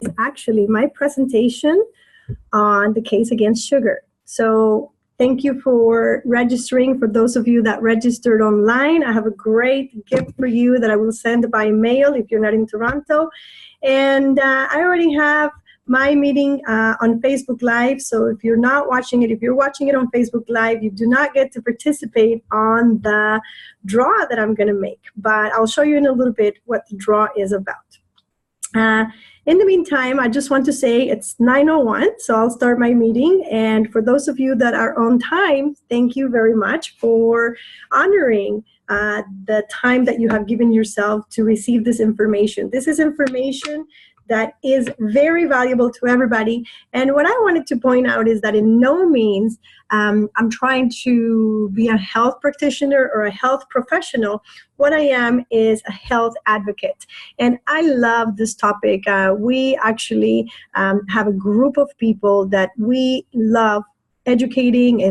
is actually my presentation on the case against sugar. So thank you for registering. For those of you that registered online, I have a great gift for you that I will send by mail if you're not in Toronto. And I already have my meeting on Facebook Live. So if you're not watching it, if you're watching it on Facebook Live, you do not get to participate on the draw that I'm going to make. But I'll show you in a little bit what the draw is about. In the meantime, I just want to say it's 9:01, so I'll start my meeting. And for those of you that are on time, thank you very much for honoring the time that you have given yourself to receive this information. This is information that is very valuable to everybody. And what I wanted to point out is that in no means I'm trying to be a health practitioner or a health professional. What I am is a health advocate. And I love this topic. We actually have a group of people that we love educating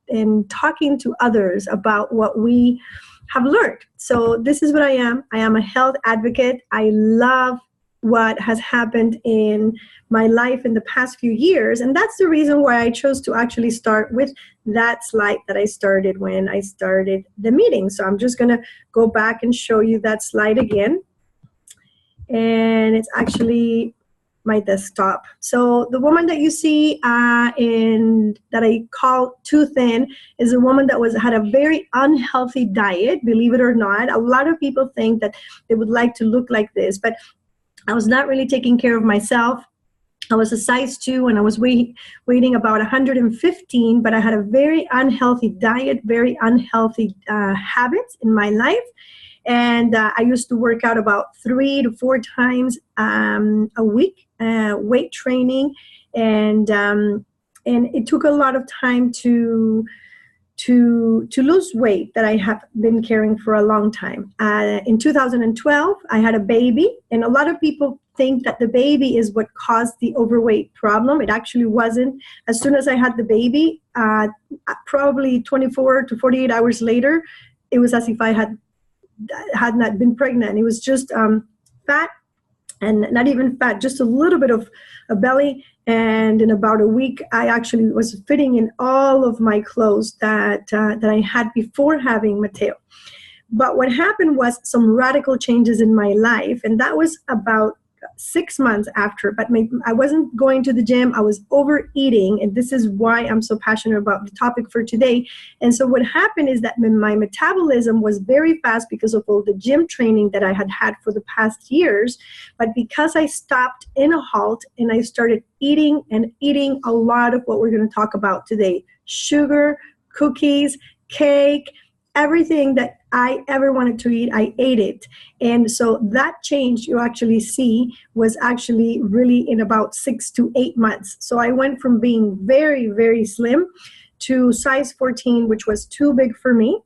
and talking to others about what we have learned. So this is what I am. I am a health advocate. I love what has happened in my life in the past few years. And that's the reason why I chose to actually start with that slide that I started when I started the meeting. So I'm just gonna go back and show you that slide again. And it's actually my desktop. So the woman that you see that I call too thin is a woman that had a very unhealthy diet, believe it or not. A lot of people think that they would like to look like this, but I was not really taking care of myself. I was a size 2 and I was weighing about 115, but I had a very unhealthy diet, very unhealthy habits in my life. And I used to work out about 3 to 4 times a week, weight training. And it took a lot of time to lose weight that I have been carrying for a long time. In 2012, I had a baby, and a lot of people think that the baby is what caused the overweight problem. It actually wasn't. As soon as I had the baby, probably 24 to 48 hours later, it was as if I had not been pregnant. It was just fat, and not even fat, just a little bit of a belly. And in about a week, I actually was fitting in all of my clothes that I had before having Mateo. But what happened was some radical changes in my life, and that was about 6 months after. But I wasn't going to the gym. I was overeating, and this is why I'm so passionate about the topic for today. And so what happened is that my metabolism was very fast because of all the gym training that I had had for the past years. But because I stopped in a halt and I started eating a lot of what we're going to talk about today: sugar, cookies, cake, everything that I ever wanted to eat, I ate it. And so that change you actually see was actually really in about 6 to 8 months. So I went from being very, very slim to size 14, which was too big for me.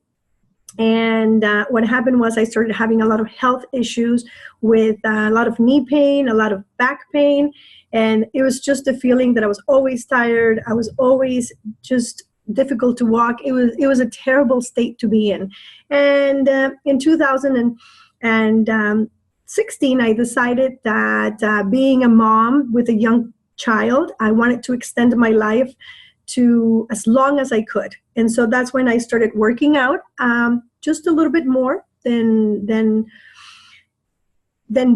And what happened was I started having a lot of health issues with a lot of knee pain, a lot of back pain. And it was just a feeling that I was always tired. I was always just difficult to walk. It was a terrible state to be in. And in 2016, I decided that being a mom with a young child, I wanted to extend my life to as long as I could. And so that's when I started working out just a little bit more than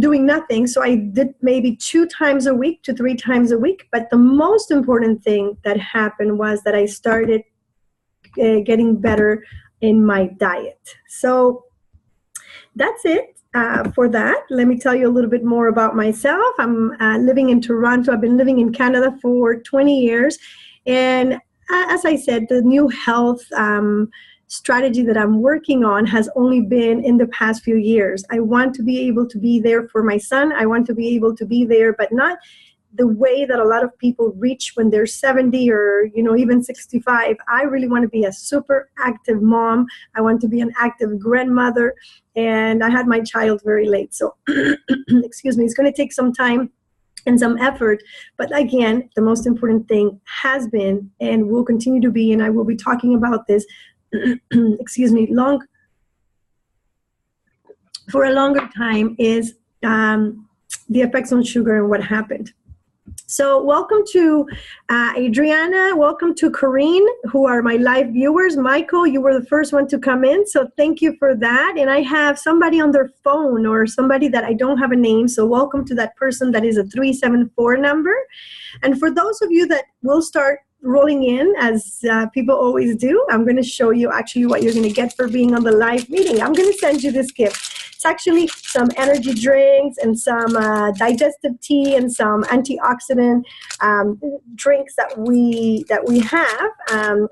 doing nothing. So I did maybe 2 times a week to 3 times a week. But the most important thing that happened was that I started getting better in my diet. So that's it for that. Let me tell you a little bit more about myself. I'm living in Toronto. I've been living in Canada for 20 years. And as I said, the new health strategy that I'm working on has only been in the past few years. I want to be able to be there for my son. I want to be able to be there, but not the way that a lot of people reach when they're 70 or, even 65. I really want to be a super active mom. I want to be an active grandmother. And I had my child very late. So, excuse me, it's going to take some time and some effort. But again, the most important thing has been and will continue to be, and I will be talking about this, excuse me, for a longer time, is the effects on sugar and what happened. So welcome to Adriana, welcome to Corrine, who are my live viewers. Michael, you were the first one to come in, so thank you for that. And I have somebody on their phone or somebody that I don't have a name, so welcome to that person. That is a 374 number. And for those of you that will start rolling in, as people always do, I'm going to show you actually what you're going to get for being on the live meeting. I'm going to send you this gift. It's actually some energy drinks and some digestive tea and some antioxidant drinks that we have.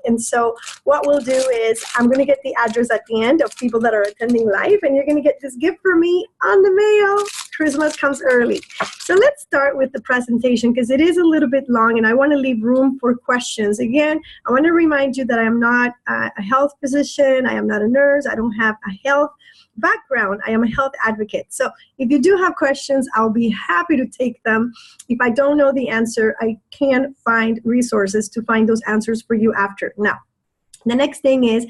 And so what we'll do is I'm going to get the address at the end of people that are attending live, and you're going to get this gift for me on the mail. Christmas comes early. So let's start with the presentation because it is a little bit long and I want to leave room for questions. Again, I want to remind you that I am not a health physician. I am not a nurse. I don't have a health background. I am a health advocate. So if you do have questions, I'll be happy to take them. If I don't know the answer, I can find resources to find those answers for you after. Now, the next thing is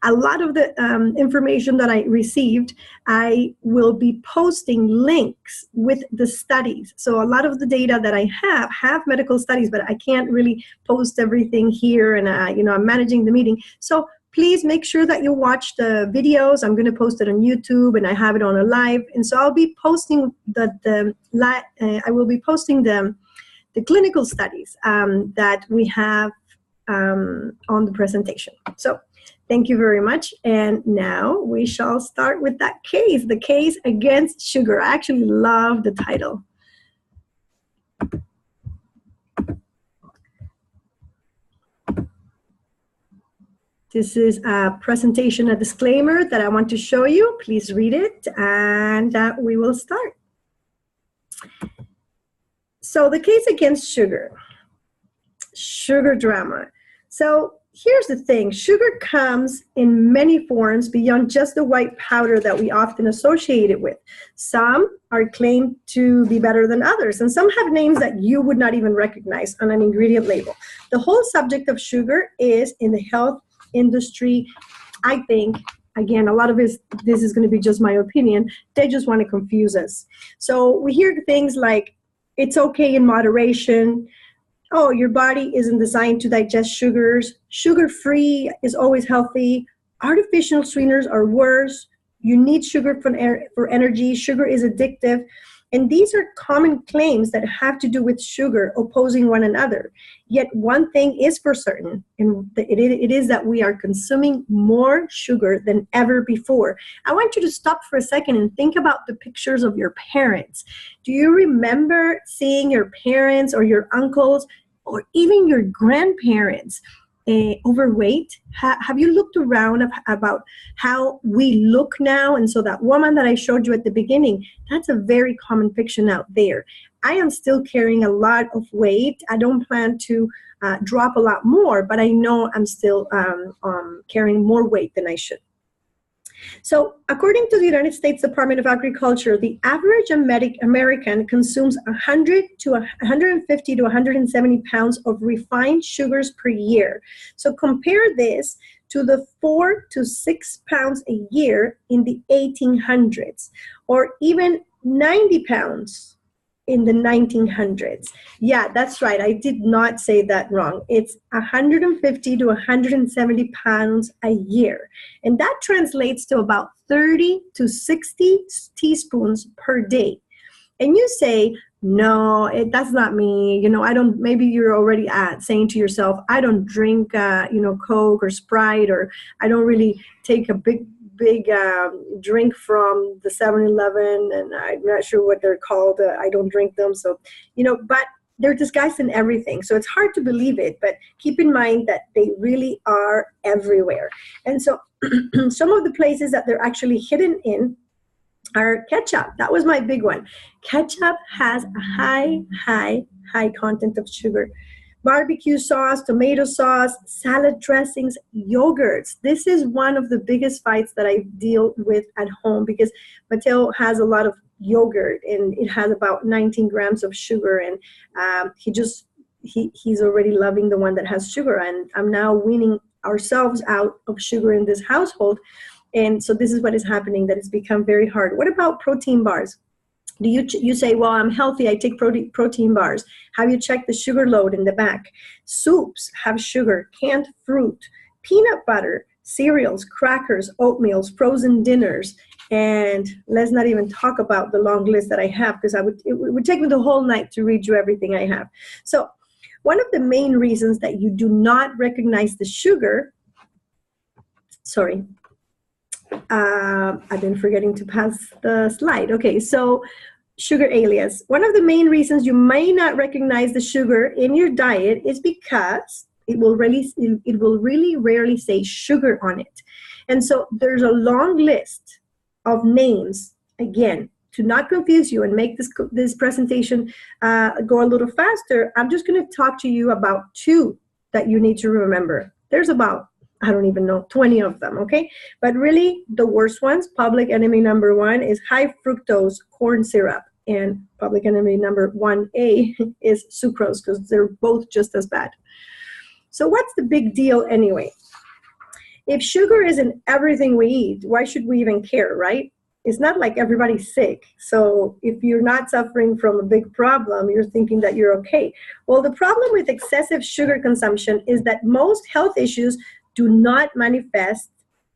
a lot of the information that I received, I will be posting links with the studies. So a lot of the data that I have medical studies, but I can't really post everything here, and I'm managing the meeting. So please make sure that you watch the videos. I'm going to post it on YouTube, and I have it on a live. And so I'll be posting the clinical studies that we have on the presentation. So thank you very much. And now we shall start with that case, the case against sugar. I actually love the title. This is a presentation, a disclaimer that I want to show you. Please read it, and we will start. So the case against sugar drama. So here's the thing, sugar comes in many forms beyond just the white powder that we often associate it with. Some are claimed to be better than others, and some have names that you would not even recognize on an ingredient label. The whole subject of sugar is in the health industry. I think, again, a lot of this is going to be just my opinion, they just want to confuse us. So we hear things like, it's okay in moderation. Oh, your body isn't designed to digest sugars. Sugar-free is always healthy. Artificial sweeteners are worse. You need sugar for energy. Sugar is addictive. And these are common claims that have to do with sugar opposing one another. Yet one thing is for certain, and it is that we are consuming more sugar than ever before. I want you to stop for a second and think about the pictures of your parents. Do you remember seeing your parents or your uncles or even your grandparents overweight? Have you looked around about how we look now? And so that woman that I showed you at the beginning, that's a very common picture out there. I am still carrying a lot of weight. I don't plan to drop a lot more, but I know I'm still carrying more weight than I should. So according to the United States Department of Agriculture, the average American consumes 100 to 150 to 170 pounds of refined sugars per year. So compare this to the 4 to 6 pounds a year in the 1800s, or even 90 pounds in the 1900s. Yeah, that's right. I did not say that wrong. It's 150 to 170 pounds a year. And that translates to about 30 to 60 teaspoons per day. And you say, no, that's not me. I don't, maybe you're already saying to yourself, I don't drink, Coke or Sprite, or I don't really take a big drink from the 7-Eleven, and I'm not sure what they're called. I don't drink them. So, but they're disguised in everything. So it's hard to believe it, but keep in mind that they really are everywhere. And so some of the places that they're actually hidden in are ketchup. That was my big one. Ketchup has a high content of sugar. Barbecue sauce, tomato sauce, salad dressings, yogurts. This is one of the biggest fights that I deal with at home because Mateo has a lot of yogurt and it has about 19 grams of sugar, and he's already loving the one that has sugar, and I'm now weaning ourselves out of sugar in this household. And so this is what is happening, that it's become very hard. What about protein bars? Do you say, well, I'm healthy, I take protein bars. Have you checked the sugar load in the back? Soups have sugar, canned fruit, peanut butter, cereals, crackers, oatmeals, frozen dinners, and let's not even talk about the long list that I have, because it would take me the whole night to read you everything I have. So one of the main reasons that you do not recognize the sugar, sorry, I've been forgetting to pass the slide. Okay, so sugar alias. One of the main reasons you may not recognize the sugar in your diet is because it will really rarely say sugar on it. And so there's a long list of names, again, to not confuse you and make this presentation go a little faster. I'm just going to talk to you about 2 that you need to remember. There's about, I don't even know, 20 of them, okay? But really, the worst ones, public enemy number 1 is high fructose corn syrup, and public enemy number 1A is sucrose, because they're both just as bad. So what's the big deal anyway? If sugar is in everything we eat, why should we even care, right? It's not like everybody's sick. So if you're not suffering from a big problem, you're thinking that you're okay. Well, the problem with excessive sugar consumption is that most health issues do not manifest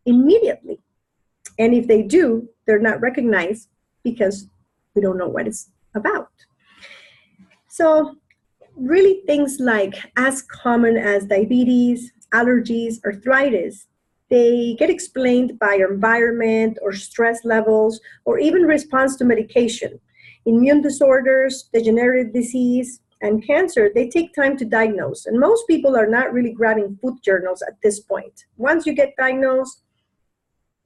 immediately. And if they do, they're not recognized because we don't know what it's about. So really things like as common as diabetes, allergies, arthritis, they get explained by our environment or stress levels or even response to medication. Immune disorders, degenerative disease, and cancer, they take time to diagnose. And most people are not really grabbing food journals at this point. Once you get diagnosed,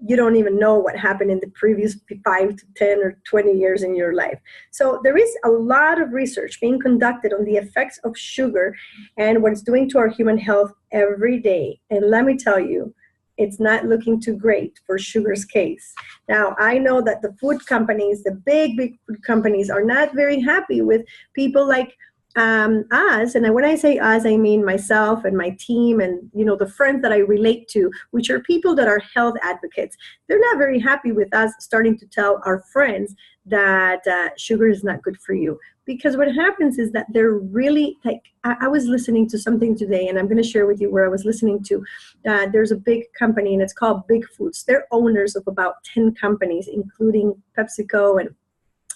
you don't even know what happened in the previous 5 to 10 or 20 years in your life. So there is a lot of research being conducted on the effects of sugar and what it's doing to our human health every day. And let me tell you, it's not looking too great for sugar's case. Now, I know that the food companies, the big food companies, are not very happy with people like us, and when I say us, I mean myself and my team and the friends that I relate to, which are people that are health advocates. They're not very happy with us starting to tell our friends that sugar is not good for you, because what happens is that they're really like, I was listening to something today, and I'm going to share with you where I was listening to. There's a big company, and it's called Big Foods. They're owners of about 10 companies, including PepsiCo and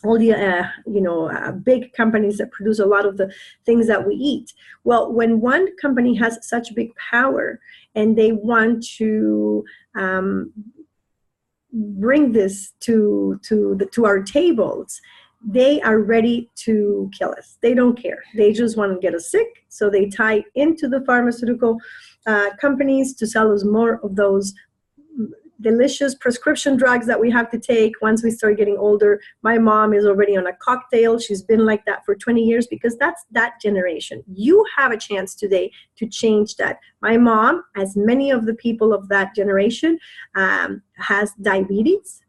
all the big companies that produce a lot of the things that we eat. Well, when one company has such big power and they want to bring this to our tables, they are ready to kill us. They don't care. They just want to get us sick. So they tie into the pharmaceutical companies to sell us more of those delicious prescription drugs that we have to take once we start getting older. My mom is already on a cocktail. She's been like that for 20 years because that's that generation. You have a chance today to change that. My mom, as many of the people of that generation, has diabetes.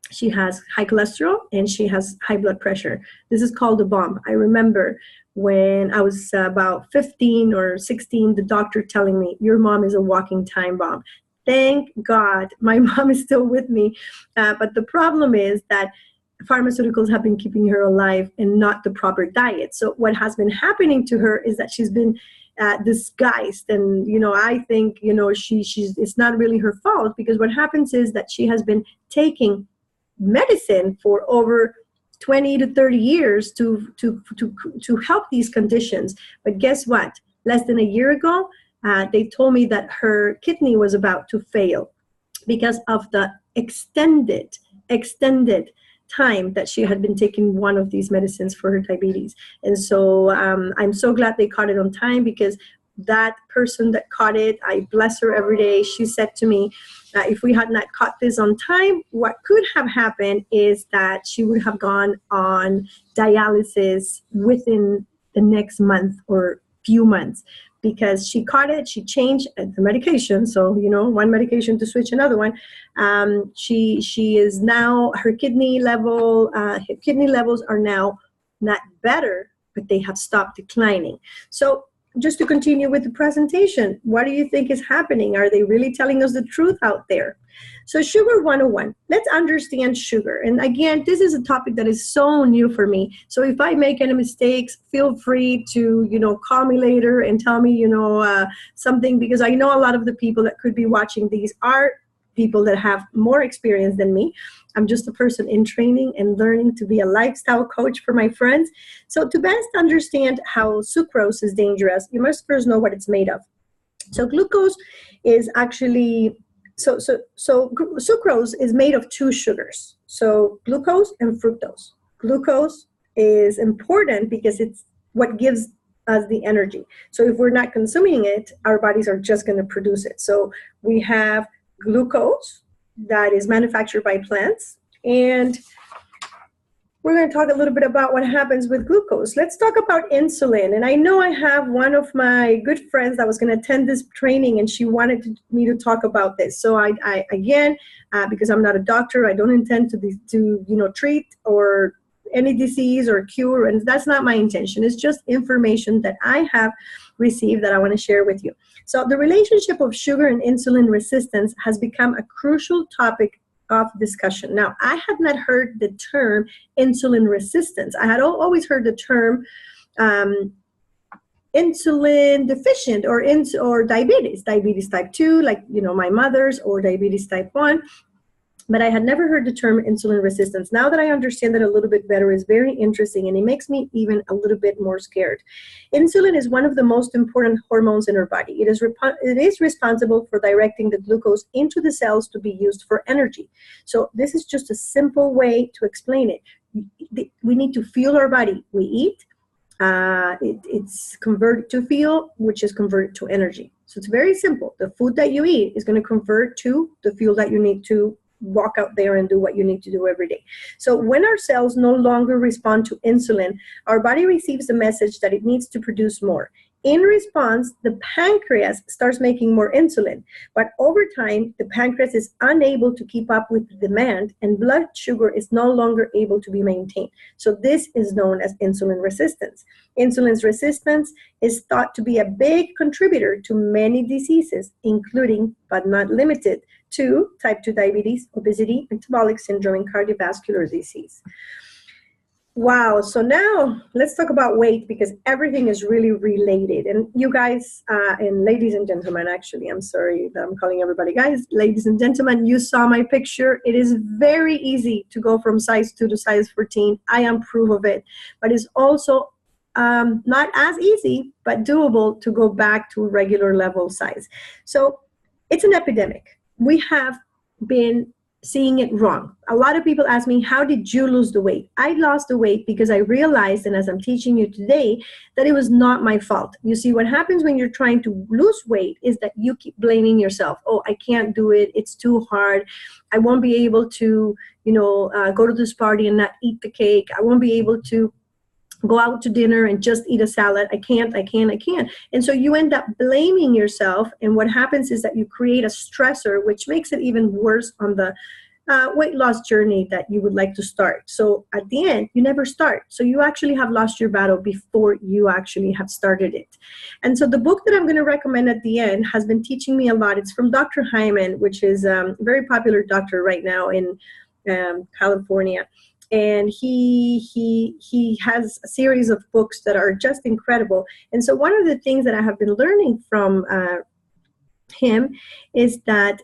She has high cholesterol and she has high blood pressure. This is called a bomb. I remember when I was about 15 or 16, the doctor telling me, your mom is a walking time bomb. Thank God my mom is still with me. But the problem is that pharmaceuticals have been keeping her alive and not the proper diet. So what has been happening to her is that she's been disguised. And, I think, it's not really her fault, because what happens is that she has been taking medicine for over 20 to 30 years to help these conditions. But guess what? Less than a year ago, they told me that her kidney was about to fail because of the extended time that she had been taking one of these medicines for her diabetes. And so I'm so glad they caught it on time, because that person that caught it, I bless her every day. She said to me, if we had not caught this on time, what could have happened is that she would have gone on dialysis within the next month or few months, because she caught it. She changed the medication. So, one medication to switch another one. She is now, her kidney levels are now not better, but they have stopped declining. So just to continue with the presentation, what do you think is happening? Are they really telling us the truth out there? So Sugar 101, let's understand sugar. And again, this is a topic that is so new for me. So if I make any mistakes, feel free to, call me later and tell me, something, because I know a lot of the people that could be watching these are people that have more experience than me. I'm just a person in training and learning to be a lifestyle coach for my friends. So to best understand how sucrose is dangerous, you must first know what it's made of. So glucose is actually, so sucrose is made of two sugars. So glucose and fructose. Glucose is important because it's what gives us the energy. So if we're not consuming it, our bodies are just going to produce it. So we have glucose that is manufactured by plants, and we're going to talk a little bit about what happens with glucose. Let's talk about insulin. And I know I have one of my good friends that was going to attend this training, and she wanted me to talk about this. So I again, because I'm not a doctor, I don't intend to treat or any disease or cure, and that's not my intention. It's just information that I have received that I want to share with you. So the relationship of sugar and insulin resistance has become a crucial topic of discussion. Now, I had not heard the term insulin resistance. I had always heard the term insulin deficient or diabetes type 2, like my mother's, or diabetes type 1. But I had never heard the term insulin resistance. Now that I understand it a little bit better, is very interesting, and it makes me even a little bit more scared. Insulin is one of the most important hormones in our body. It is responsible for directing the glucose into the cells to be used for energy. So this is just a simple way to explain it. We need to fuel our body. We eat. It's converted to fuel, which is converted to energy. So it's very simple. The food that you eat is going to convert to the fuel that you need to walk out there and do what you need to do every day. So when our cells no longer respond to insulin, our body receives a message that it needs to produce more. In response, the pancreas starts making more insulin, but over time, the pancreas is unable to keep up with the demand, and blood sugar is no longer able to be maintained. So this is known as insulin resistance. Insulin resistance is thought to be a big contributor to many diseases, including, but not limited to, type 2 diabetes, obesity, metabolic syndrome, and cardiovascular disease. Wow, so now let's talk about weight, because everything is really related. And you guys, and ladies and gentlemen, actually, I'm sorry that I'm calling everybody guys, ladies and gentlemen, you saw my picture. It is very easy to go from size 2 to size 14. I am proof of it. But it's also not as easy, but doable to go back to regular level size. So it's an epidemic. We have been seeing it wrong. A lot of people ask me, how did you lose the weight? I lost the weight because I realized, and as I'm teaching you today, that it was not my fault. You see, what happens when you're trying to lose weight is that you keep blaming yourself. Oh, I can't do it. It's too hard. I won't be able to, go to this party and not eat the cake. I won't be able to go out to dinner and just eat a salad. I can't. And so you end up blaming yourself. And what happens is that you create a stressor, which makes it even worse on the weight loss journey that you would like to start. So at the end, you never start. So you actually have lost your battle before you actually have started it. And so the book that I'm going to recommend at the end has been teaching me a lot. It's from Dr. Hyman, which is a very popular doctor right now in California. And he has a series of books that are just incredible. And so one of the things that I have been learning from him is that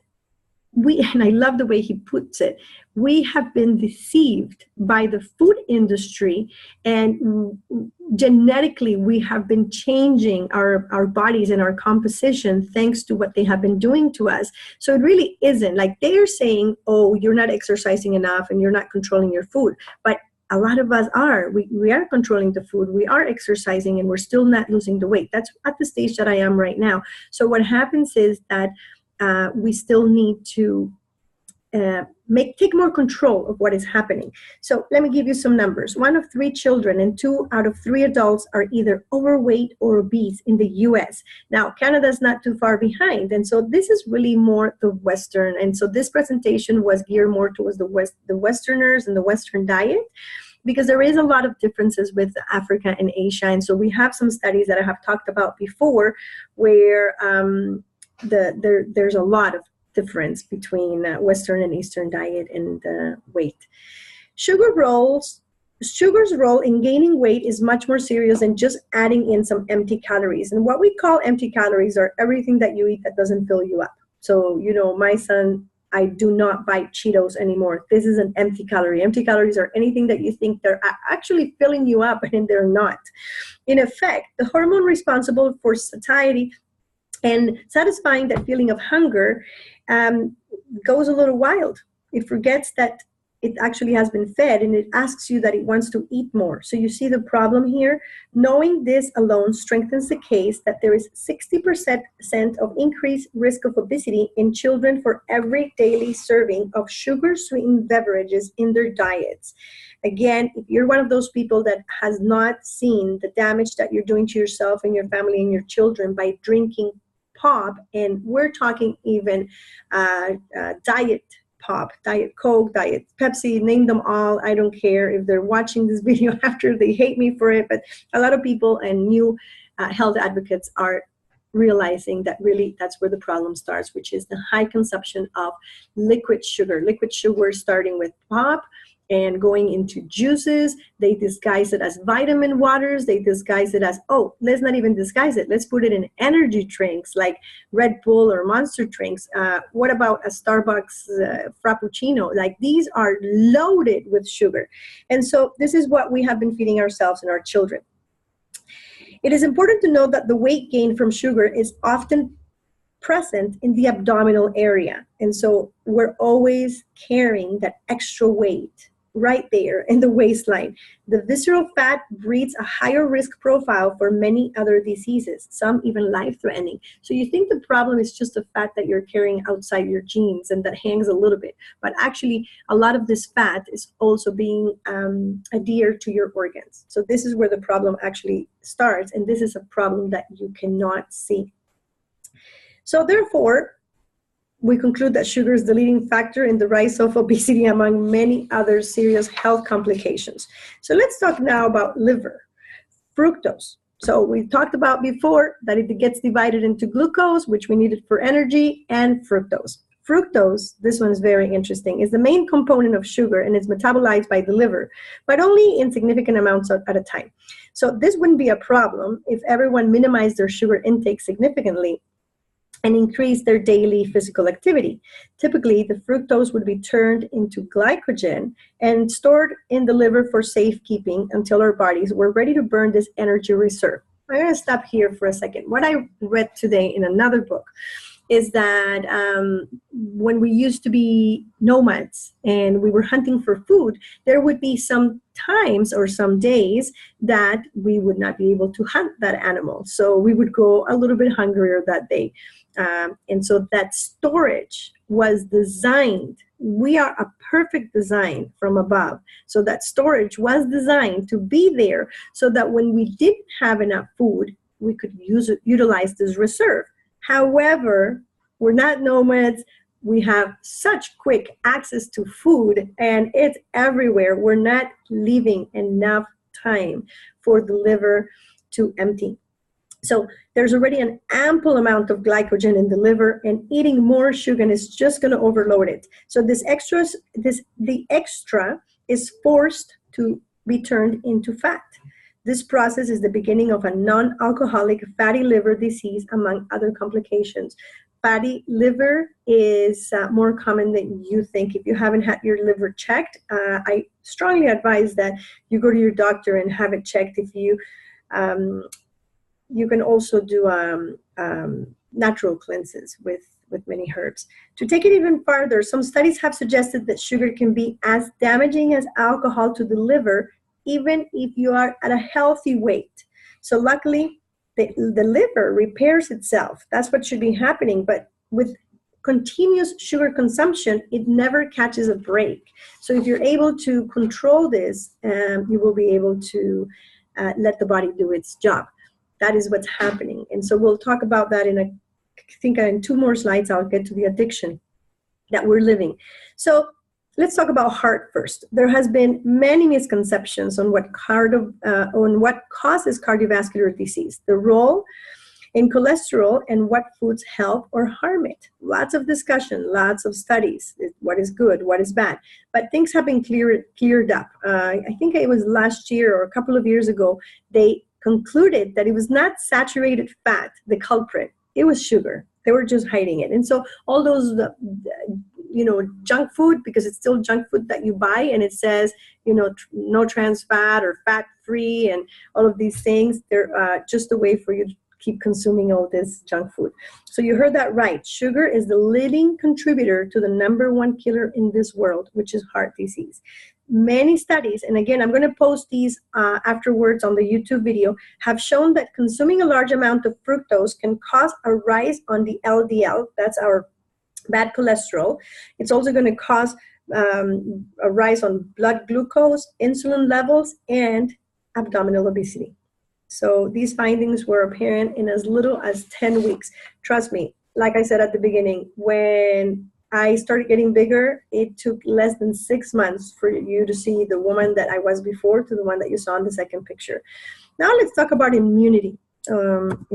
and I love the way he puts it, we have been deceived by the food industry, and genetically we have been changing our bodies and our composition thanks to what they have been doing to us. So it really isn't like they're saying, oh, you're not exercising enough and you're not controlling your food. But a lot of us are. We are controlling the food. We are exercising, and we're still not losing the weight. That's at the stage that I am right now. So what happens is that we still need to take more control of what is happening. So let me give you some numbers. 1 of 3 children and 2 out of 3 adults are either overweight or obese in the US. Now, Canada's not too far behind. And so this is really more the Western. And so this presentation was geared more towards the Westerners and the Western diet. because there is a lot of differences with Africa and Asia. And so we have some studies that I have talked about before where there's a lot of difference between Western and Eastern diet and weight. Sugar's role in gaining weight is much more serious than just adding in some empty calories. And what we call empty calories are everything that you eat that doesn't fill you up. So, my son, I do not buy Cheetos anymore. This is an empty calorie. Empty calories are anything that you think they're actually filling you up, and they're not. In effect, the hormone responsible for satiety and satisfying that feeling of hunger goes a little wild. It forgets that it actually has been fed, and it asks you that it wants to eat more. So you see the problem here? Knowing this alone strengthens the case that there is 60% of increased risk of obesity in children for every daily serving of sugar-sweetened beverages in their diets. Again, if you're one of those people that has not seen the damage that you're doing to yourself and your family and your children by drinking pop, and we're talking even diet pop, Diet Coke, Diet Pepsi, name them all. I don't care if they're watching this video after, they hate me for it, but a lot of people and new health advocates are realizing that really that's where the problem starts, which is the high consumption of liquid sugar. Liquid sugar starting with pop and going into juices. They disguise it as vitamin waters. They disguise it as, oh, let's not even disguise it. Let's put it in energy drinks like Red Bull or Monster drinks. What about a Starbucks Frappuccino? Like, these are loaded with sugar. And so this is what we have been feeding ourselves and our children. It is important to note that the weight gain from sugar is often present in the abdominal area. And so we're always carrying that extra weight right there in the waistline. The visceral fat breeds a higher risk profile for many other diseases, some even life-threatening. So you think the problem is just the fat that you're carrying outside your jeans and that hangs a little bit, but actually a lot of this fat is also being adhered to your organs. So this is where the problem actually starts, and this is a problem that you cannot see. So therefore, we conclude that sugar is the leading factor in the rise of obesity among many other serious health complications. So let's talk now about liver, fructose. So we talked about before that it gets divided into glucose, which we needed for energy, and fructose. Fructose, this one is very interesting, is the main component of sugar and is metabolized by the liver, but only in significant amounts at a time. So this wouldn't be a problem if everyone minimized their sugar intake significantly and increase their daily physical activity. Typically, the fructose would be turned into glycogen and stored in the liver for safekeeping until our bodies were ready to burn this energy reserve. I'm going to stop here for a second. What I read today in another book is that when we used to be nomads and we were hunting for food, there would be some times or some days that we would not be able to hunt that animal. So we would go a little bit hungrier that day. And so that storage was designed. We are a perfect design from above. So that storage was designed to be there so that when we didn't have enough food, we could utilize this reserve. However, we're not nomads. We have such quick access to food and it's everywhere. We're not leaving enough time for the liver to empty. So there's already an ample amount of glycogen in the liver, and eating more sugar is just going to overload it. So the extra is forced to be turned into fat. This process is the beginning of a non-alcoholic fatty liver disease, among other complications. Fatty liver is more common than you think. If you haven't had your liver checked, I strongly advise that you go to your doctor and have it checked. If you you can also do natural cleanses with many herbs. To take it even farther, some studies have suggested that sugar can be as damaging as alcohol to the liver, even if you are at a healthy weight. So luckily, the liver repairs itself. That's what should be happening. But with continuous sugar consumption, it never catches a break. So if you're able to control this, you will be able to let the body do its job. That is what's happening. And so we'll talk about that in in 2 more slides. I'll get to the addiction that we're living. So let's talk about heart first. There has been many misconceptions on what causes cardiovascular disease, the role in cholesterol, and what foods help or harm it. Lots of discussion, lots of studies, what is good, what is bad. But things have been cleared up. I think it was last year or a couple of years ago, they concluded that it was not saturated fat, the culprit. It was sugar. They were just hiding it. And so all those, junk food, because it's still junk food that you buy and it says, no trans fat or fat free and all of these things, they're just a way for you to keep consuming all this junk food. So you heard that right. Sugar is the leading contributor to the #1 killer in this world, which is heart disease. Many studies, and again, I'm going to post these afterwards on the YouTube video, have shown that consuming a large amount of fructose can cause a rise on the LDL, that's our bad cholesterol. It's also going to cause a rise on blood glucose, insulin levels, and abdominal obesity. So these findings were apparent in as little as 10 weeks. Trust me, like I said at the beginning, when I started getting bigger, it took less than 6 months for you to see the woman that I was before to the one that you saw in the second picture. Now let's talk about immunity. The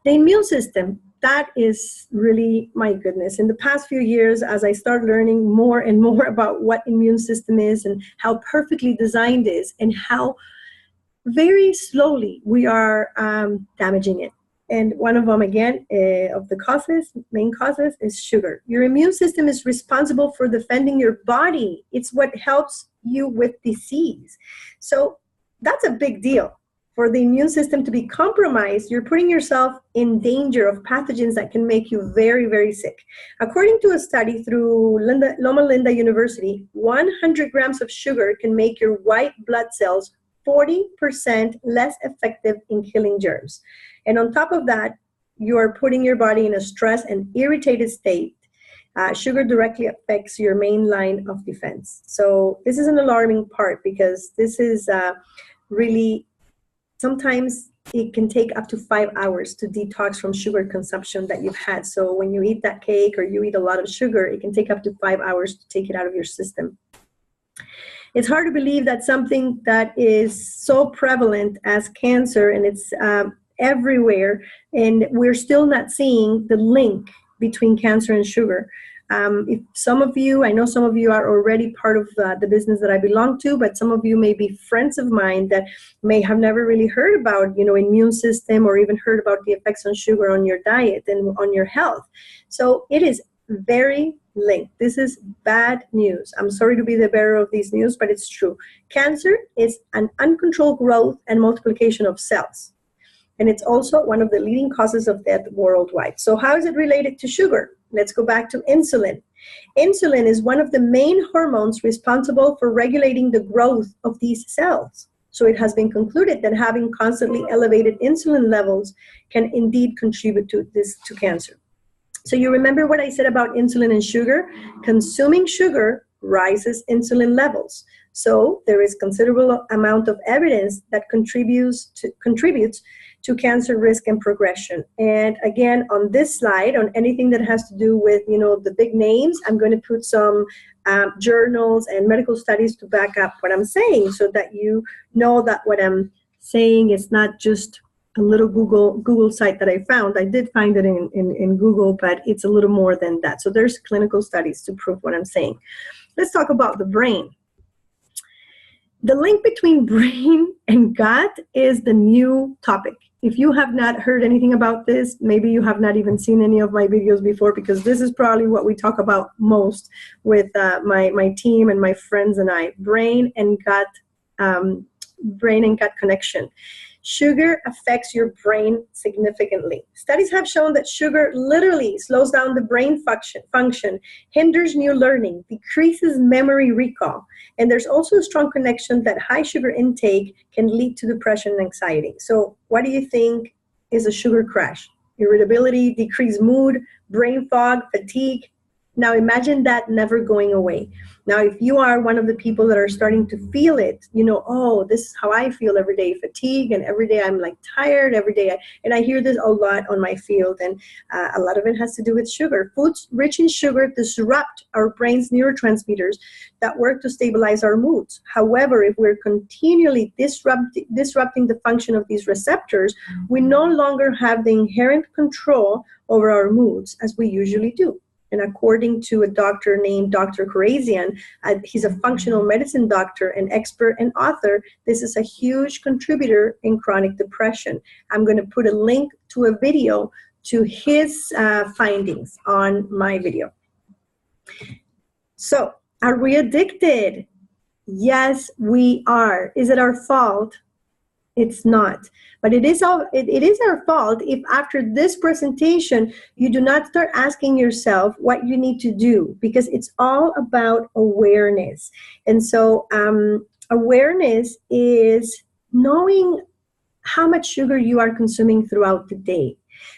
immune system, that is really, my goodness, in the past few years, as I start learning more and more about what immune system is and how perfectly designed it is and how very slowly we are damaging it. And one of them, again, of the main causes is sugar. Your immune system is responsible for defending your body. It's what helps you with disease. So that's a big deal. For the immune system to be compromised, you're putting yourself in danger of pathogens that can make you very, very sick. According to a study through Loma Linda University, 100 grams of sugar can make your white blood cells 40% less effective in killing germs. And on top of that, you are putting your body in a stressed and irritated state. Sugar directly affects your main line of defense. So this is an alarming part because this is really, sometimes it can take up to 5 hours to detox from sugar consumption that you've had. So when you eat that cake or you eat a lot of sugar, it can take up to 5 hours to take it out of your system. It's hard to believe that something that is so prevalent as cancer, and it's everywhere, and we're still not seeing the link between cancer and sugar. If some of you, I know some of you are already part of the business that I belong to, but some of you may be friends of mine that may have never really heard about, immune system or even heard about the effects on sugar on your diet and on your health. So it is very linked. This is bad news. I'm sorry to be the bearer of these news, but it's true. Cancer is an uncontrolled growth and multiplication of cells. And it's also one of the leading causes of death worldwide. So how is it related to sugar? Let's go back to insulin. Insulin is one of the main hormones responsible for regulating the growth of these cells. So it has been concluded that having constantly elevated insulin levels can indeed contribute to cancer. So you remember what I said about insulin and sugar? Consuming sugar rises insulin levels. So there is considerable amount of evidence that contributes to cancer risk and progression. And again, on this slide, on anything that has to do with, the big names, I'm going to put some journals and medical studies to back up what I'm saying so that you know that what I'm saying is not just a little Google site that I found. I did find it in Google, but it's a little more than that. So there's clinical studies to prove what I'm saying. Let's talk about the brain. The link between brain and gut is the new topic. If you have not heard anything about this, maybe you have not even seen any of my videos before, because this is probably what we talk about most with my team and my friends and I, brain and gut connection. Sugar affects your brain significantly. Studies have shown that sugar literally slows down the brain function, hinders new learning, decreases memory recall, and there's also a strong connection that high sugar intake can lead to depression and anxiety. So what do you think is a sugar crash? Irritability, decreased mood, brain fog, fatigue. Now imagine that never going away. Now, if you are one of the people that are starting to feel it, you know, oh, this is how I feel every day, fatigue, and every day I'm like tired, every day. And I hear this a lot on my field, and a lot of it has to do with sugar. Foods rich in sugar disrupt our brain's neurotransmitters that work to stabilize our moods. However, if we're continually disrupting the function of these receptors, we no longer have the inherent control over our moods as we usually do. And according to a doctor named Dr. Karazian, he's a functional medicine doctor, an expert and author. This is a huge contributor in chronic depression. I'm going to put a link to a video to his findings on my video. So, are we addicted? Yes, we are. Is it our fault? It's not. But it is our fault if after this presentation, you do not start asking yourself what you need to do, because it's all about awareness. And so awareness is knowing how much sugar you are consuming throughout the day,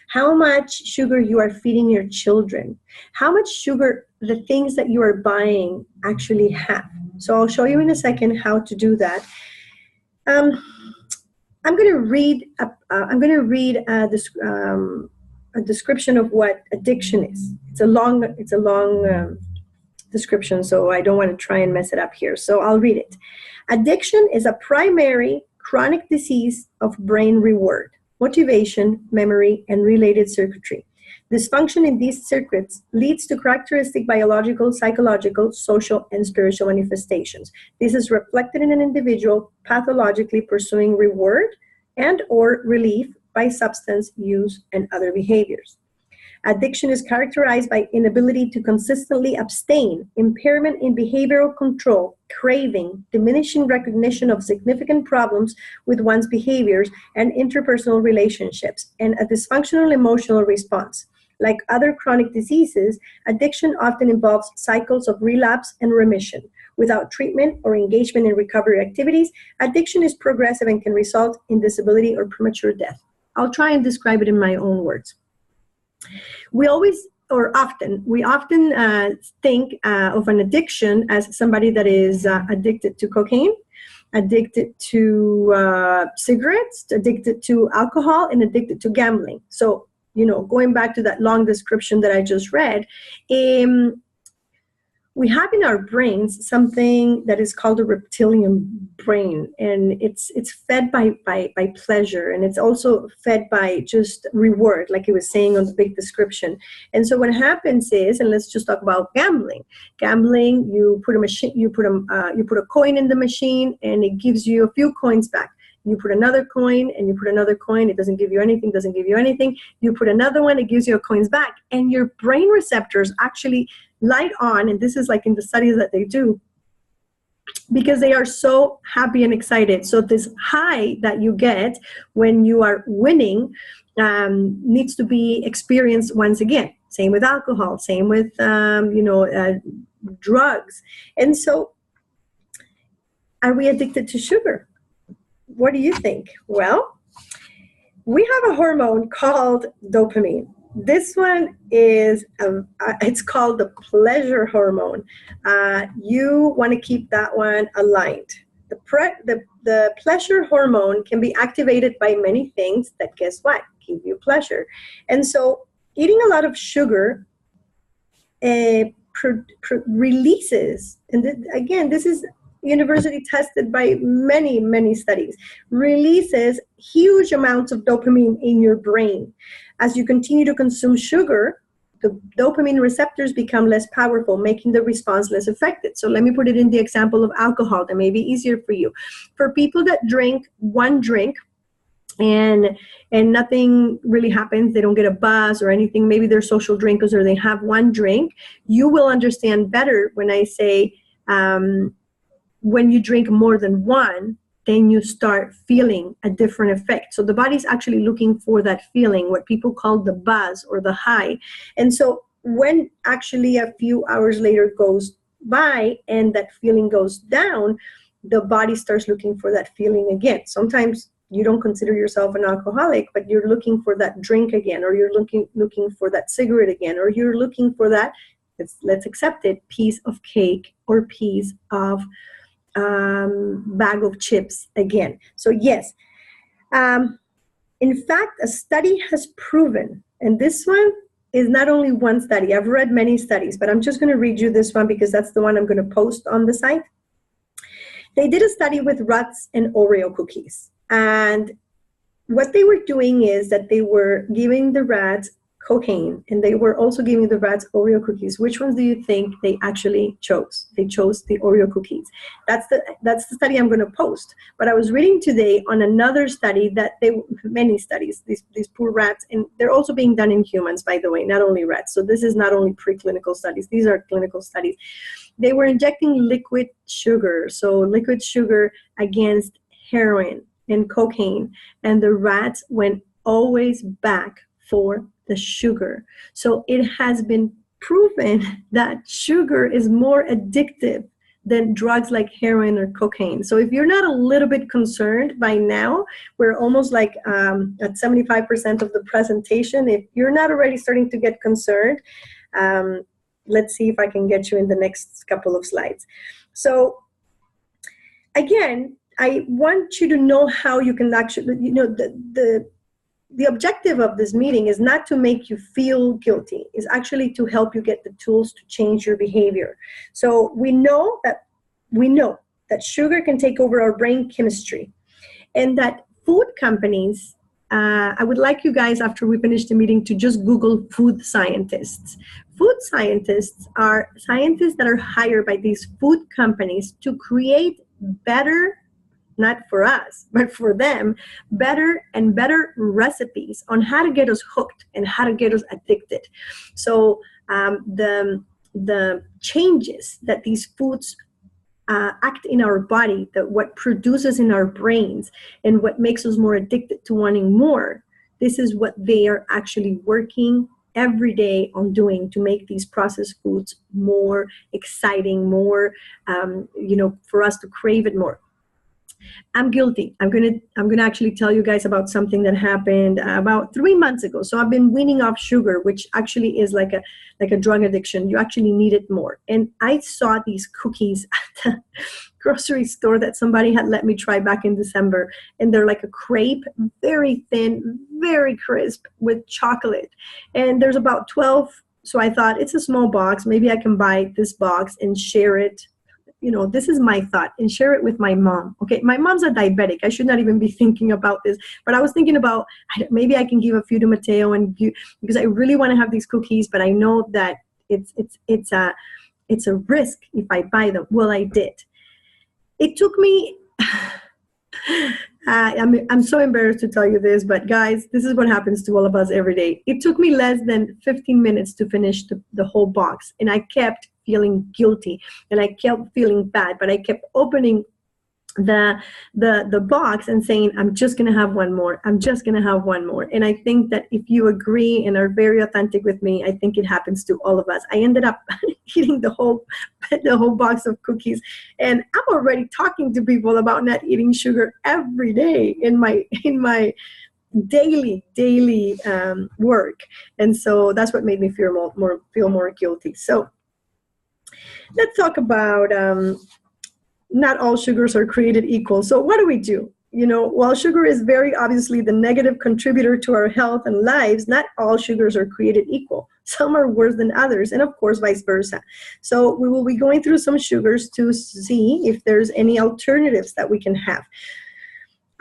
how much sugar you are feeding your children, how much sugar the things that you are buying actually have. So I'll show you in a second how to do that. I'm going to read a description of what addiction is. It's a long description, so I don't want to try and mess it up here. So I'll read it. Addiction is a primary chronic disease of brain reward, motivation, memory, and related circuitry. Dysfunction in these circuits leads to characteristic biological, psychological, social, and spiritual manifestations. This is reflected in an individual pathologically pursuing reward and or relief by substance use and other behaviors. Addiction is characterized by inability to consistently abstain, impairment in behavioral control, craving, diminishing recognition of significant problems with one's behaviors and interpersonal relationships, and a dysfunctional emotional response. Like other chronic diseases, addiction often involves cycles of relapse and remission. Without treatment or engagement in recovery activities, addiction is progressive and can result in disability or premature death. I'll try and describe it in my own words. We often think of an addiction as somebody that is addicted to cocaine, addicted to cigarettes, addicted to alcohol, and addicted to gambling. So, you know, going back to that long description that I just read, we have in our brains something that is called a reptilian brain, and it's fed by pleasure, and it's also fed by just reward, like it was saying on the big description. And so what happens is, and let's just talk about gambling. Gambling, you put a coin in the machine, and it gives you a few coins back. You put another coin, and you put another coin, it doesn't give you anything, doesn't give you anything. You put another one, it gives you coins back. And your brain receptors actually light on, and this is like in the studies that they do, because they are so happy and excited. So this high that you get when you are winning needs to be experienced once again. Same with alcohol, same with drugs. And so are we addicted to sugar? What do you think? Well, we have a hormone called dopamine. This one is, it's called the pleasure hormone. You want to keep that one aligned. The pleasure hormone can be activated by many things that, guess what, give you pleasure. And so eating a lot of sugar releases, and again, this is university tested by many, many studies, releases huge amounts of dopamine in your brain. As you continue to consume sugar, the dopamine receptors become less powerful, making the response less effective. So let me put it in the example of alcohol that may be easier for you. For people that drink one drink and nothing really happens, they don't get a buzz or anything, maybe they're social drinkers or they have one drink, you will understand better when I say when you drink more than one, then you start feeling a different effect. So the body's actually looking for that feeling, what people call the buzz or the high. And so when actually a few hours later goes by and that feeling goes down, the body starts looking for that feeling again. Sometimes you don't consider yourself an alcoholic, but you're looking for that drink again, or you're looking for that cigarette again, or you're looking for that let's accept it, piece of cake or piece of bag of chips again. So yes, in fact, a study has proven, and this one is not only one study, I've read many studies, but I'm just going to read you this one because that's the one I'm going to post on the site. They did a study with rats and Oreo cookies. And what they were doing is that they were giving the rats cocaine, and they were also giving the rats Oreo cookies. Which ones do you think they actually chose? They chose the Oreo cookies. That's the study I'm going to post. But I was reading today on another study that many studies, these poor rats, and they're also being done in humans, by the way, not only rats. So this is not only preclinical studies, these are clinical studies. They were injecting liquid sugar, so liquid sugar against heroin and cocaine, and the rats went always back for the sugar. So it has been proven that sugar is more addictive than drugs like heroin or cocaine. So if you're not a little bit concerned by now, we're almost like at 75% of the presentation. If you're not already starting to get concerned, let's see if I can get you in the next couple of slides. So again, I want you to know how you can actually, the objective of this meeting is not to make you feel guilty, is actually to help you get the tools to change your behavior. So we know that sugar can take over our brain chemistry, and that food companies, I would like you guys, after we finish the meeting, to just Google food scientists. Food scientists are scientists that are hired by these food companies to create better, not for us, but for them, better and better recipes on how to get us hooked and how to get us addicted. So the changes that these foods act in our body, that what produces in our brains and what makes us more addicted to wanting more, this is what they are actually working every day on doing to make these processed foods more exciting, more, for us to crave it more. I'm guilty. I'm gonna actually tell you guys about something that happened about 3 months ago. So I've been weaning off sugar, which actually is like a drug addiction. You actually need it more. And I saw these cookies at the grocery store that somebody had let me try back in December, and they're like a crepe, very thin, very crisp with chocolate. And there's about 12. So I thought, it's a small box. Maybe I can buy this box and share it. This is my thought, and share it with my mom. Okay, my mom's a diabetic. I should not even be thinking about this, but I was thinking about maybe I can give a few to Mateo because I really want to have these cookies, but I know that it's a risk if I buy them. Well, I did. It took me. I'm so embarrassed to tell you this, but guys, this is what happens to all of us every day. It took me less than 15 minutes to finish the whole box, and I kept feeling guilty, and I kept feeling bad, but I kept opening the box and saying, I'm just going to have one more. I'm just going to have one more. And I think that if you agree and are very authentic with me, I think it happens to all of us. I ended up eating the whole box of cookies, and I'm already talking to people about not eating sugar every day in my daily work. And so that's what made me feel more guilty. So let's talk about not all sugars are created equal. So what do we do? While sugar is very obviously the negative contributor to our health and lives, not all sugars are created equal. Some are worse than others, and of course, vice versa. So we will be going through some sugars to see if there's any alternatives that we can have.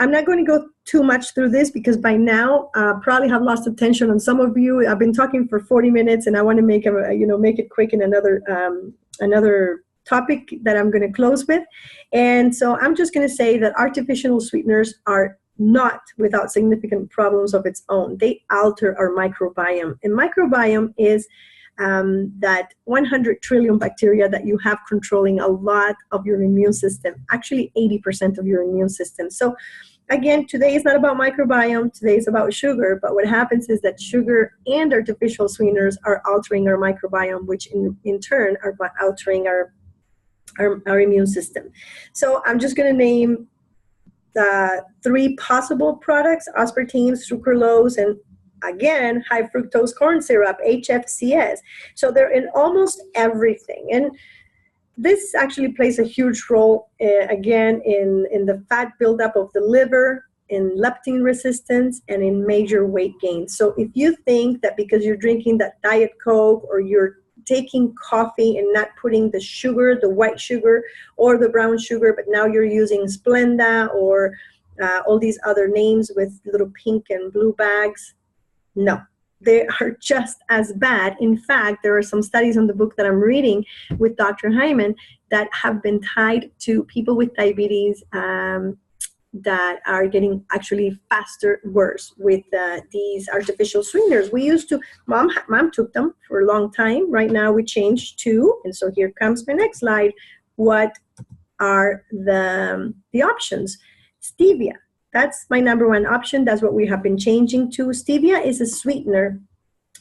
I'm not going to go too much through this because by now probably have lost attention on some of you. I've been talking for 40 minutes, and I want to make it quick in another topic that I'm going to close with. And so I'm just going to say that artificial sweeteners are not without significant problems of its own. They alter our microbiome. And microbiome is that 100 trillion bacteria that you have controlling a lot of your immune system, actually 80% of your immune system. So again, today is not about microbiome, today is about sugar, but what happens is that sugar and artificial sweeteners are altering our microbiome, which in turn are altering our immune system. So I'm just going to name the 3 possible products: aspartame, sucralose, and again, high fructose corn syrup, HFCS. So they're in almost everything. And this actually plays a huge role, again, in the fat buildup of the liver, in leptin resistance, and in major weight gain. So if you think that because you're drinking that Diet Coke, or you're taking coffee and not putting the sugar, the white sugar or the brown sugar, but now you're using Splenda or all these other names with little pink and blue bags, no, they are just as bad. In fact, there are some studies on the book that I'm reading with Dr. Hyman that have been tied to people with diabetes that are getting actually faster worse with these artificial sweeteners. We used to, mom took them for a long time. Right now we changed to, and so here comes my next slide. What are the options? Stevia. That's my number one option. That's what we have been changing to. Stevia is a sweetener,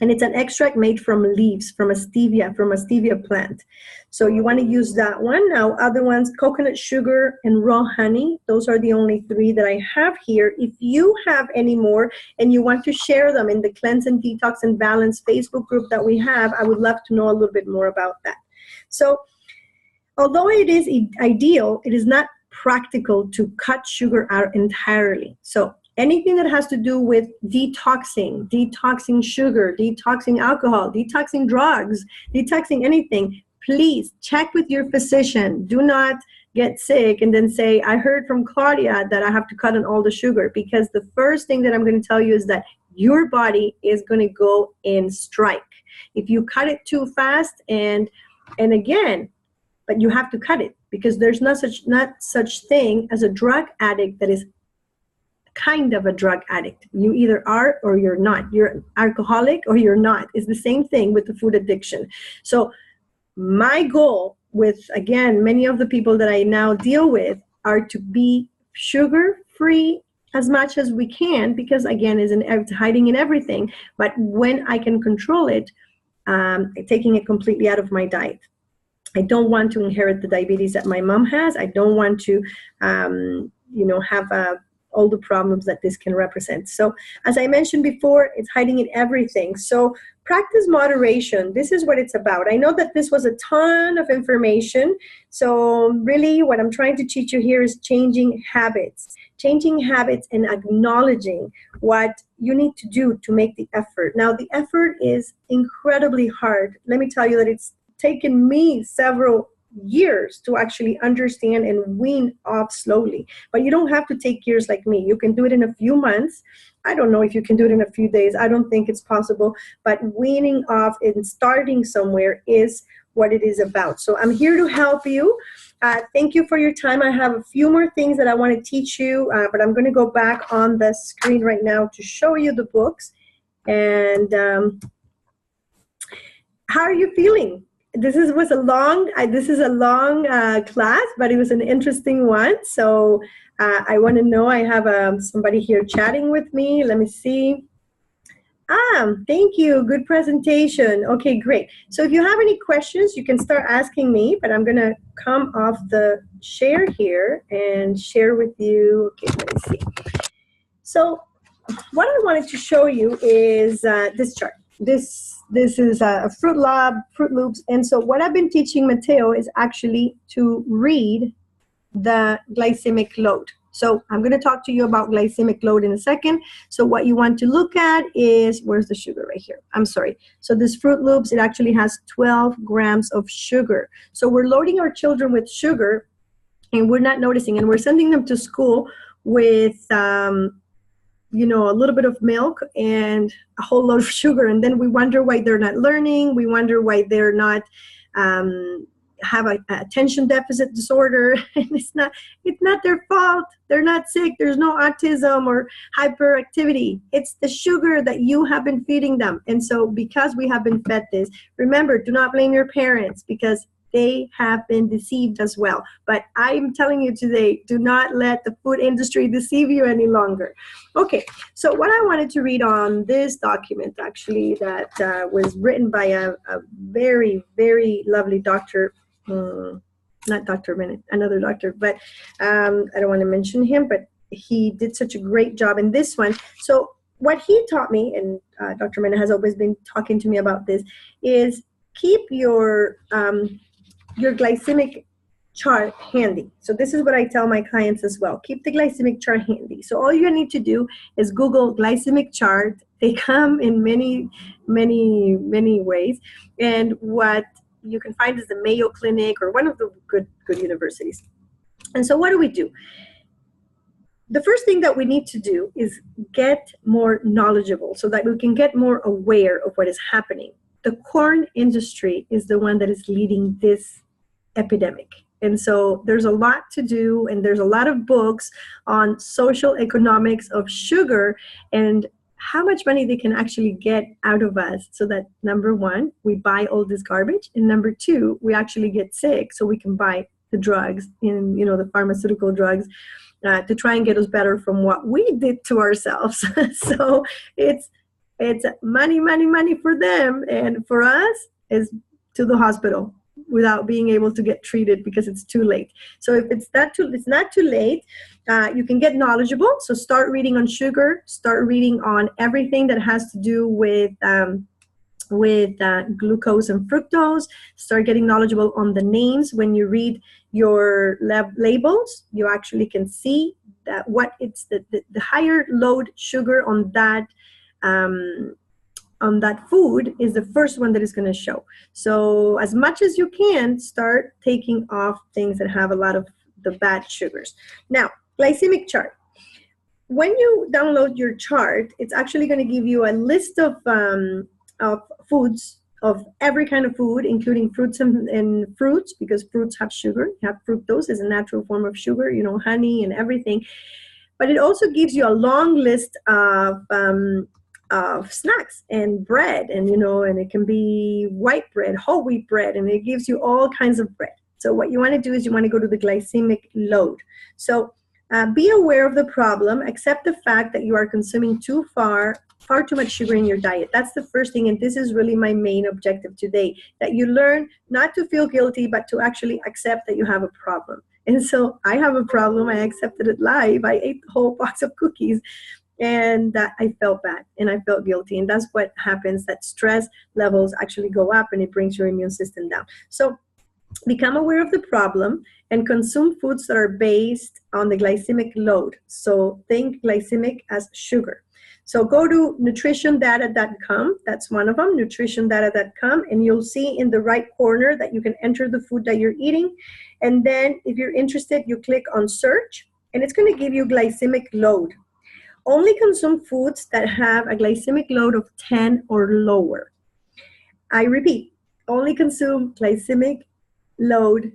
and it's an extract made from leaves, from a stevia plant. So you want to use that one. Now, other ones, coconut sugar and raw honey. Those are the only three that I have here. If you have any more and you want to share them in the Cleanse and Detox and Balance Facebook group that we have, I would love to know a little bit more about that. So although it is ideal, it is not practical to cut sugar out entirely. So anything that has to do with detoxing sugar, detoxing alcohol, detoxing drugs, detoxing anything, please check with your physician. Do not get sick and then say, I heard from Claudia that I have to cut on all the sugar, because the first thing that I'm going to tell you is that your body is going to go in strike. If you cut it too fast, and again, but you have to cut it, because there's not such thing as a drug addict that is kind of a drug addict. You either are or you're not. You're an alcoholic or you're not. It's the same thing with the food addiction. So my goal with, again, many of the people that I now deal with are to be sugar-free as much as we can, because again, it's hiding in everything. But when I can control it, taking it completely out of my diet. I don't want to inherit the diabetes that my mom has. I don't want to, have all the problems that this can represent. So as I mentioned before, it's hiding in everything. So practice moderation. This is what it's about. I know that this was a ton of information. So really what I'm trying to teach you here is changing habits and acknowledging what you need to do to make the effort. Now, the effort is incredibly hard. Let me tell you that it's taken me several years to actually understand and wean off slowly. But you don't have to take years like me. You can do it in a few months. I don't know if you can do it in a few days. I don't think it's possible. But weaning off and starting somewhere is what it is about. So I'm here to help you. Thank you for your time. I have a few more things that I want to teach you, but I'm going to go back on the screen right now to show you the books. And how are you feeling? This is a long class, but it was an interesting one. So I want to know, I have somebody here chatting with me. Let me see. Thank you. Good presentation. Okay, great. So if you have any questions, you can start asking me, but I'm going to come off the share here and share with you. Okay, let me see. So what I wanted to show you is this chart. This is a Fruit Loops. And so what I've been teaching Mateo is actually to read the glycemic load. So I'm going to talk to you about glycemic load in a second. So what you want to look at is, where's the sugar right here? I'm sorry. So this Fruit Loops, it actually has 12 grams of sugar. So we're loading our children with sugar and we're not noticing, and we're sending them to school with a little bit of milk and a whole load of sugar, and then we wonder why they're not learning. We wonder why they're not have a attention deficit disorder. And it's not their fault. They're not sick. There's no autism or hyperactivity. It's the sugar that you have been feeding them. And so because we have been fed this, remember, do not blame your parents, because they have been deceived as well. But I'm telling you today, do not let the food industry deceive you any longer. Okay, so what I wanted to read on this document, actually, that was written by a very, very lovely doctor, not Dr. Bennett, another doctor, but I don't want to mention him, but he did such a great job in this one. So what he taught me, and Dr. Mena has always been talking to me about this, is keep your glycemic chart handy. So this is what I tell my clients as well. Keep the glycemic chart handy. So all you need to do is Google glycemic chart. They come in many, many, many ways. And what you can find is the Mayo Clinic or one of the good universities. And so what do? The first thing that we need to do is get more knowledgeable so that we can get more aware of what is happening. The corn industry is the one that is leading this epidemic. And so there's a lot to do, and there's a lot of books on social economics of sugar and how much money they can actually get out of us so that, number one, we buy all this garbage, and number two, we actually get sick so we can buy the drugs, in, the pharmaceutical drugs, to try and get us better from what we did to ourselves. So it's money, money, money for them, and for us is to the hospital without being able to get treated because it's too late. So if it's not too late, you can get knowledgeable. So start reading on sugar, start reading on everything that has to do with glucose and fructose, start getting knowledgeable on the names. When you read your labels, you actually can see that what it's the higher load sugar on that food is the first one that is going to show. So as much as you can, start taking off things that have a lot of the bad sugars. Now, glycemic chart. When you download your chart, it's actually going to give you a list of foods, of every kind of food, including fruits and fruits, because fruits have sugar. You have fructose is a natural form of sugar, honey and everything. But it also gives you a long list of snacks and bread, and and it can be white bread, whole wheat bread, and it gives you all kinds of bread. So what you want to do is you want to go to the glycemic load. So be aware of the problem, accept the fact that you are consuming far too much sugar in your diet. That's the first thing, and this is really my main objective today, that you learn not to feel guilty, but to actually accept that you have a problem. And so I have a problem. I accepted it live. I ate the whole box of cookies, and I felt bad and I felt guilty. And that's what happens, that stress levels actually go up and it brings your immune system down. So become aware of the problem and consume foods that are based on the glycemic load. So think glycemic as sugar. So go to nutritiondata.com. That's one of them, nutritiondata.com. And you'll see in the right corner that you can enter the food that you're eating. And then if you're interested, you click on search, and it's going to give you glycemic load. Only consume foods that have a glycemic load of 10 or lower. I repeat, only consume glycemic load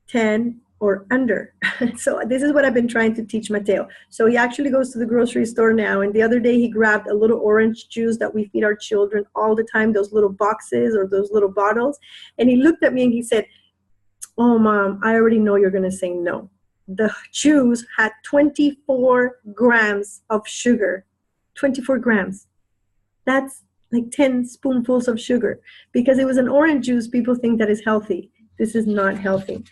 10 or under. So this is what I've been trying to teach Mateo. So he actually goes to the grocery store now, and the other day he grabbed a little orange juice that we feed our children all the time, those little boxes or those little bottles, and he looked at me and he said, "Oh, Mom, I already know you're going to say no." The juice had 24 grams of sugar. 24 grams. That's like 10 spoonfuls of sugar. Because it was an orange juice, people think that is healthy. This is not healthy.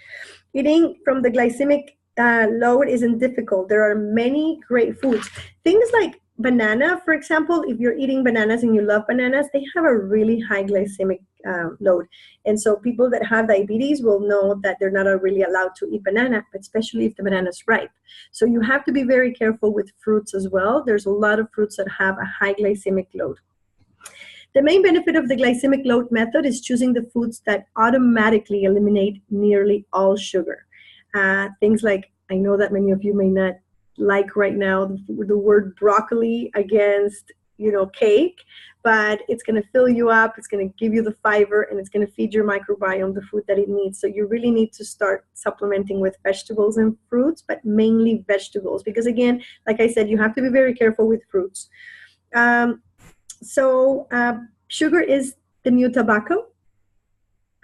Eating from the glycemic load isn't difficult. There are many great foods. Things like banana, for example, if you're eating bananas and you love bananas, they have a really high glycemic load. And so people that have diabetes will know that they're not really allowed to eat banana, especially if the banana is ripe. So you have to be very careful with fruits as well. There's a lot of fruits that have a high glycemic load. The main benefit of the glycemic load method is choosing the foods that automatically eliminate nearly all sugar. Things like, I know that many of you may not like right now the word broccoli against cake, but it's going to fill you up, it's going to give you the fiber, and it's going to feed your microbiome the food that it needs. So you really need to start supplementing with vegetables and fruits, but mainly vegetables, because again, like I said, you have to be very careful with fruits. Sugar is the new tobacco.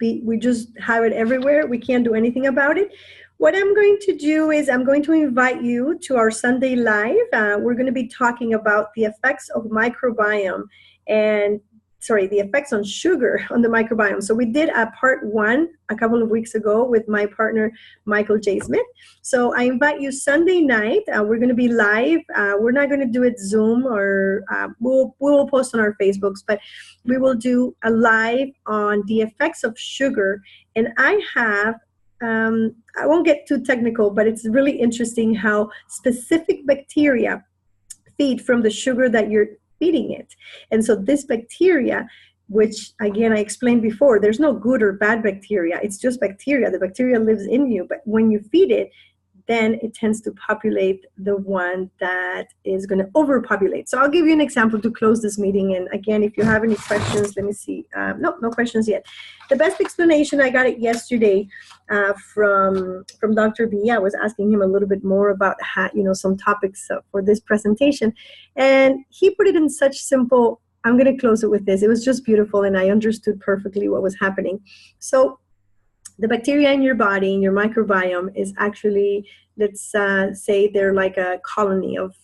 We just have it everywhere. We can't do anything about it. What I'm going to do is I'm going to invite you to our Sunday Live. We're going to be talking about the effects of microbiome and the effects on sugar on the microbiome. So we did a part 1 a couple of weeks ago with my partner, Michael J. Smith. So I invite you Sunday night. We're going to be live. We're not going to do it Zoom, or we will post on our Facebooks, but we will do a live on the effects of sugar. And I have, I won't get too technical, but it's really interesting how specific bacteria feed from the sugar that you're feeding it. And so this bacteria, which again I explained before, there's no good or bad bacteria, it's just bacteria. The bacteria lives in you, but when you feed it, then it tends to populate the one that is going to overpopulate. So I'll give you an example to close this meeting. And again, if you have any questions, let me see. No questions yet. The best explanation, I got it yesterday from Dr. B. I was asking him a little bit more about some topics for this presentation. And he put it in such simple, I'm going to close it with this. It was just beautiful, and I understood perfectly what was happening. So the bacteria in your body, in your microbiome, is actually, let's say they're like a colony of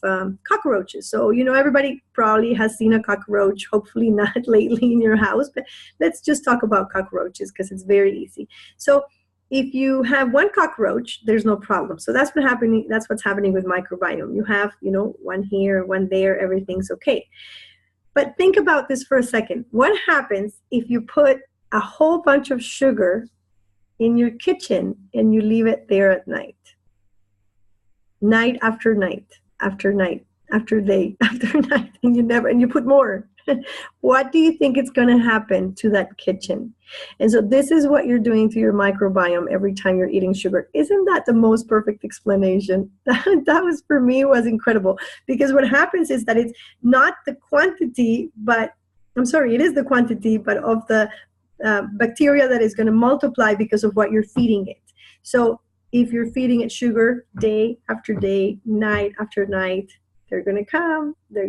cockroaches. So, everybody probably has seen a cockroach, hopefully not lately in your house, but let's just talk about cockroaches because it's very easy. So if you have one cockroach, there's no problem. So that's what's happening with microbiome. You have, one here, one there, everything's okay. But think about this for a second. What happens if you put a whole bunch of sugar in your kitchen and you leave it there at night after night after night after day after night, and you put more? What do you think is going to happen to that kitchen? And so this is what you're doing to your microbiome every time you're eating sugar. Isn't that the most perfect explanation? That was, for me, was incredible, because what happens is that it's not the quantity, but it is the quantity, but of the bacteria that is going to multiply because of what you're feeding it. So if you're feeding it sugar day after day, night after night, they're going to come, and they're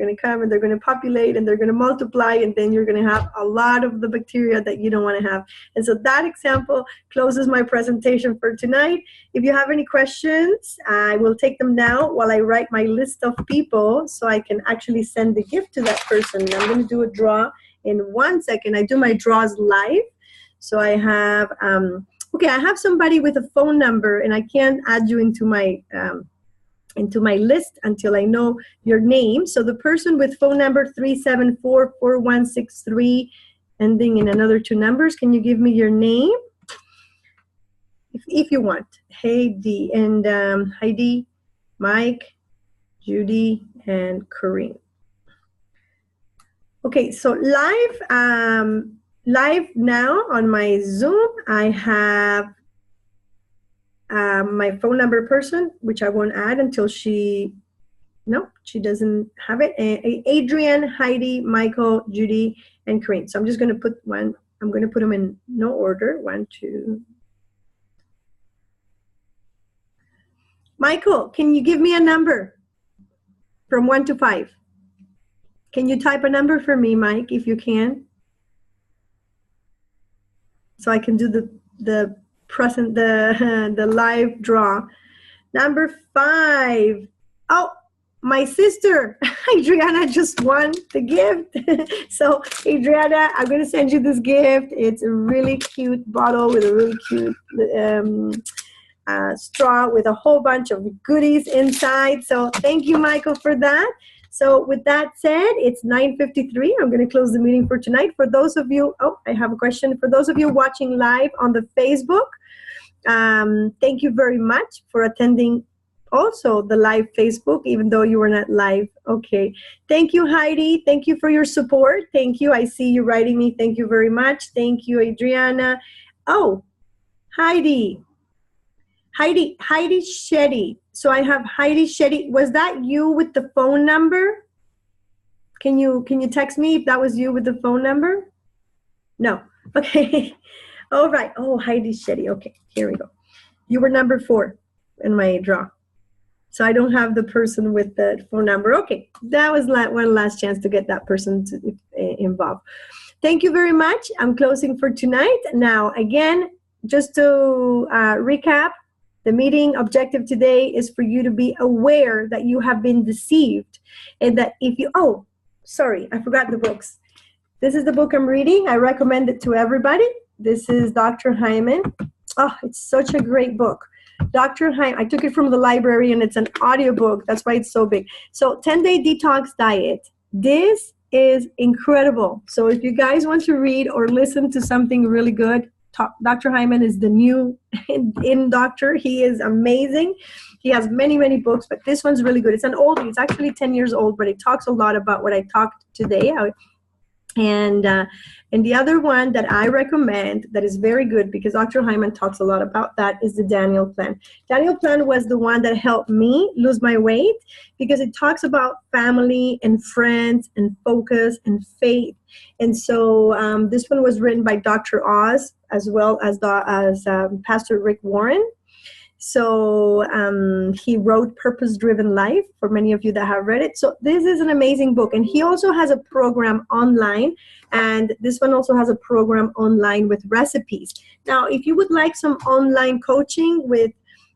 going to populate, and they're going to multiply, and then you're going to have a lot of the bacteria that you don't want to have. And so that example closes my presentation for tonight. If you have any questions, I will take them now while I write my list of people so I can actually send the gift to that person. I'm going to do a draw in 1 second. I do my draws live. So I have, I have somebody with a phone number, and I can't add you into my list until I know your name. So the person with phone number 374-4163, ending in another 2 numbers, can you give me your name? If you want. Heidi, and Heidi, Mike, Judy, and Corinne. Okay, so live now on my Zoom, I have my phone number person, which I won't add until she doesn't have it. Adrian, Heidi, Michael, Judy, and Corinne. So I'm just going to put I'm going to put them in no order. 1, 2. Michael, can you give me a number from 1 to 5? Can you type a number for me, Mike, if you can? So I can do the live draw. Number 5. Oh, my sister Adriana just won the gift. So Adriana, I'm going to send you this gift. It's a really cute bottle with a really cute straw with a whole bunch of goodies inside. So thank you, Michael, for that. So with that said, it's 9:53. I'm going to close the meeting for tonight. For those of you, I have a question. For those of you watching live on the Facebook, thank you very much for attending also the live Facebook, even though you were not live. Okay. Thank you, Heidi. Thank you for your support. Thank you. I see you writing me. Thank you very much. Thank you, Adriana. Oh, Heidi Shetty. So I have Heidi Shetty. Was that you with the phone number? Can you text me if that was you with the phone number? No. Okay. All right. Oh, Heidi Shetty. Okay, here we go. You were number 4 in my draw. So I don't have the person with the phone number. Okay, that was one last chance to get that person involved. Thank you very much. I'm closing for tonight. Now, again, just to recap, the meeting objective today is for you to be aware that you have been deceived, and that if you, I forgot the books. This is the book I'm reading. I recommend it to everybody. This is Dr. Hyman. Oh, it's such a great book. Dr. Hyman, I took it from the library and it's an audiobook. That's why it's so big. So 10-day detox diet. This is incredible. So if you guys want to read or listen to something really good, Dr. Hyman is the new in doctor. He is amazing. He has many, many books, but this one's really good. It's an oldie. It's actually 10 years old, but it talks a lot about what I talked today. And the other one that I recommend that is very good, because Dr. Hyman talks a lot about that, is the Daniel Plan. Daniel Plan was the one that helped me lose my weight, because it talks about family and friends and focus and faith. And so this one was written by Dr. Oz as well as Pastor Rick Warren. So he wrote Purpose Driven Life, for many of you that have read it. So this is an amazing book. And he also has a program online. And this one also has a program online with recipes. Now, if you would like some online coaching with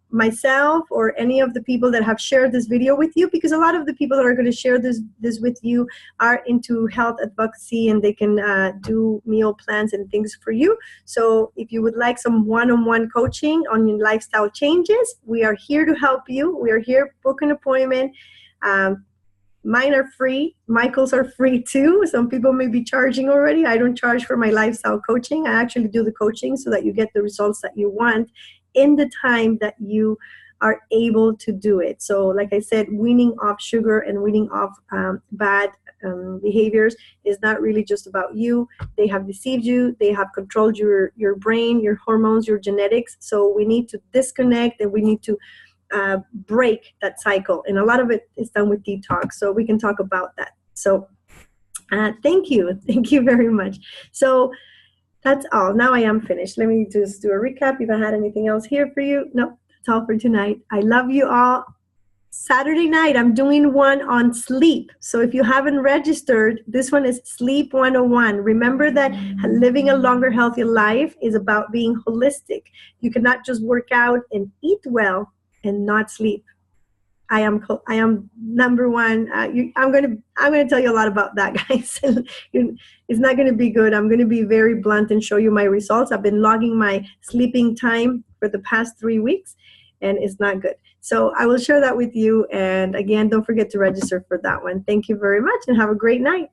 myself or any of the people that have shared this video with you, because a lot of the people that are going to share this with you are into health advocacy, and they can do meal plans and things for you. So if you would like some one-on-one coaching on your lifestyle changes, we are here to help you. We are here. Book an appointment. Mine are free. Michael's are free too. Some people may be charging already. I don't charge for my lifestyle coaching. I actually do the coaching so that you get the results that you want in the time that you are able to do it. So like I said, weaning off sugar and weaning off bad behaviors is not really just about you. They have deceived you. They have controlled your brain, your hormones, your genetics. So we need to disconnect, and we need to break that cycle. And a lot of it is done with detox. So we can talk about that. So thank you. Thank you very much. So that's all. Now I am finished. Let me just do a recap if I had anything else here for you. No, that's all for tonight. I love you all. Saturday night, I'm doing one on sleep. So if you haven't registered, this one is Sleep 101. Remember that living a longer, healthier life is about being holistic. You cannot just work out and eat well and not sleep. I am number one. I'm gonna tell you a lot about that, guys. It's not gonna be good. I'm gonna be very blunt and show you my results. I've been logging my sleeping time for the past 3 weeks, and it's not good. So I will share that with you. And again, don't forget to register for that one. Thank you very much, and have a great night.